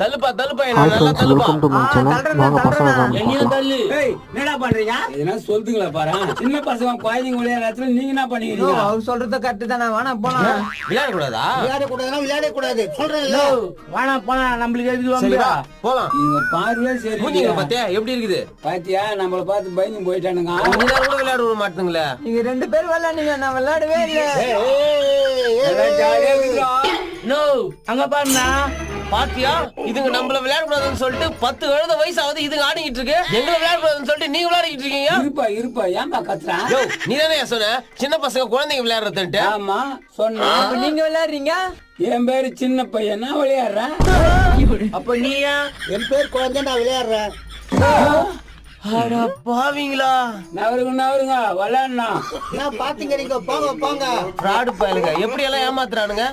தள்ளுப்பா என்ன நல்லா தள்ளுப்பா. என்னையும் தள்ளு. என்னடா பண்றீங்க? எதனா சொல்லுங்களா பாரு. சின்ன பசங்க குழந்தைங்க விளையாடுறதுல நீங்க என்ன பண்ணிக்கிறீங்க? அவர் சொல்றது கரெக்ட் தானே. வேணா போலாம். விளையாட கூடாதா? விளையாட கூடாது சொல்றேன்ல. வேணா போனா நம்மளுக்கு எதுக்கு சரி வம்பா? வா போலாம். இவங்க பார்வையே சரி. மூஞ்சிங்க பாத்தியா எப்படி இருக்குது? பாத்தியா நம்மள பார்த்து பயந்து போயிட்டானுங்க. கொஞ்ச நேரம் கூட விளையாட விட மாட்டீங்களே. நீங்க 2 பேர் விளையாடுங்க, நான் விளையாடவே இல்ல. எல்லாம் ஜாலியா இருக்குடா. நோ அங்க பாருண்ணா. பாத்தியா இதுங்க நம்மள விளையாட கூடாதுன்னு சொல்லிட்டு 10 வருட வயசாவது இதுங்க ஆடிக்கிட்டு இருக்கு. எங்களை விளையாட கூடாதுன்னு சொல்லிட்டு நீங்க விளையாடிக்கிட்டு இருக்கீங்க. இருப்பா ஏன்பா கத்துறான்? நீ தானே சொன்ன சின்ன பசங்க குழந்தைங்க விளையாடுறதுன்ட்டு. ஆமா சொன்னா. நீங்க விளையாடுறீங்க? என் பேரு சின்ன பையன், நான் விளையாடுறேன். அப்ப நீயா? என் பேர் குழந்தை, நான் விளையாடுறேன். அட பாவீங்களா. நவருங்க விளையாடணும். நான் பாத்தீங்க நீங்க போங்க. ஃப்ராடு பயலுங்க எப்படி எல்லாம் ஏமாத்துறானுங்க.